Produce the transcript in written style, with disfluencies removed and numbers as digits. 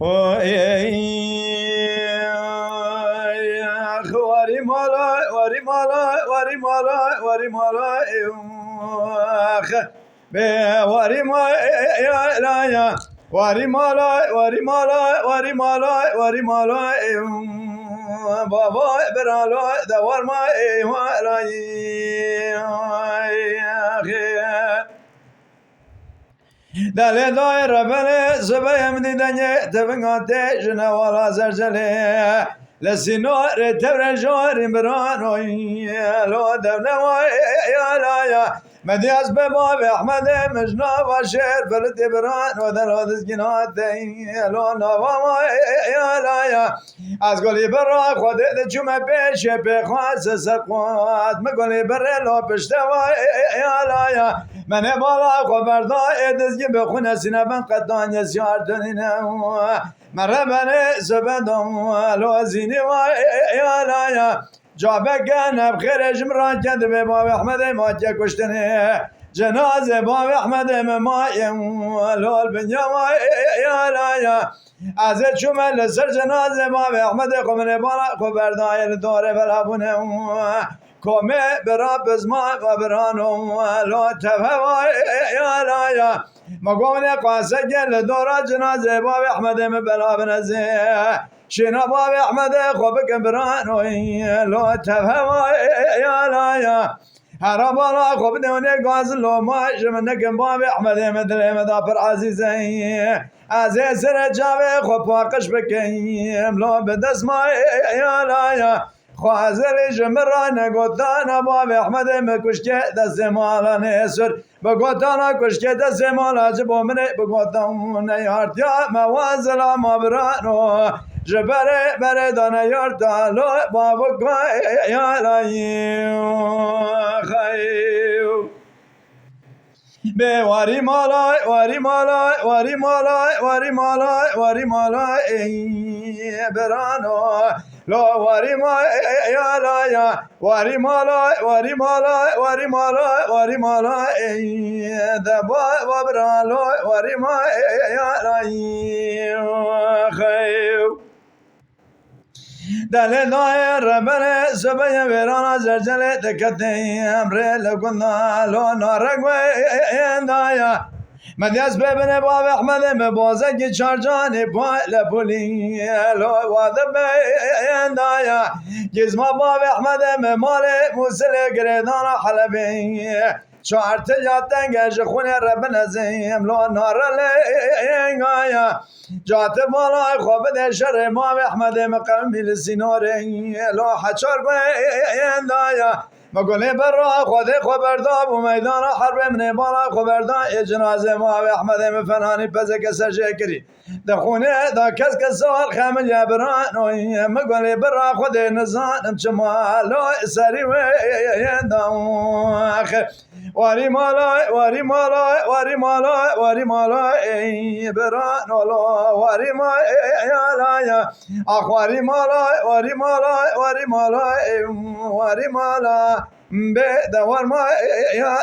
واری مالا واری مالا واری مالا واری مالا به واری مالا واری مالا واری مالا واری مالا واری مالا بابا برالا دوار ما دل دای ربله زبایم دیدنی تفنگاته جنوالا زرزله لسینو رتبر جاریم برانوی لو دبنوی یا مدیاز بباب احمد مجنا و شیر فرد بران و در حدث گنات لو نواما یا از گلی برا خودت چوم پیش بخواست سرقات مگلی بره لو پشته و یا من بالا خبردا ادزگی بخونه سینه من قدان یسیار دنینه مره بنه زبدم لازینی و یا جابک نبخیر جمران کند به باب احمد ما که کشتنه جنازه باب احمد ممایم لال بنیام یا از چومه لسر جنازه باب احمد خمنه بالا خبردای دوره بلابونه کمه برا بزما و برانو لو تفوای یا مگونه قاسه گل دورا جنازه باب احمد بلا بنزه شنا باب احمد خوبک برانو لو تفوای یا هر بالا خوب دونه گاز لو ما جمنکم باب احمد مدل مدافر عزیزه از سر جاوه خوب پاکش بکیم لو بدست ما یا خوازر جمران گوتانا باب احمد مکشکه دست مالا نسر بگوتانا کشکه دست مالا جبو منه بگوتان یارتیا موازلا مبرانو جبره بره دانه یارتا لو بابو کوی یالاییو خیو به واری مالای واری مالای واری مالای واری مالای واری مالای برانو لو واری مالای یا واری مالای واری مالای واری مالای واری مالای دبا و برانو واری مالای خیو دل دای ربر سبای ویران زرزله دکته امره لگنا لو نارگ و اندایا مدیاز ببینه باب احمد مبازه که چارجانی پای لپولی لو وادب اندایا گزما باب احمد ممال موسل گردان حلبی چهار تجاتن گش خونه رب نزیم لو نارل انگایا جات بالا خواب دشر ما احمد مقام بیل سینوری لو حچار اندایا مگولی برا خود خبردار و میدان حرب من بالا خبردار جنازه ما احمد مفنانی پس کسر شکری دخونه دا کس کسال خامل یا برانوی مگولی برا خود نزانم چمالو سری و یندام واری مالای واری مالای واری مالای واری مالای برانولو واری مالای واری مالای واری مالای واری مالای واری مالای به دوار ما یا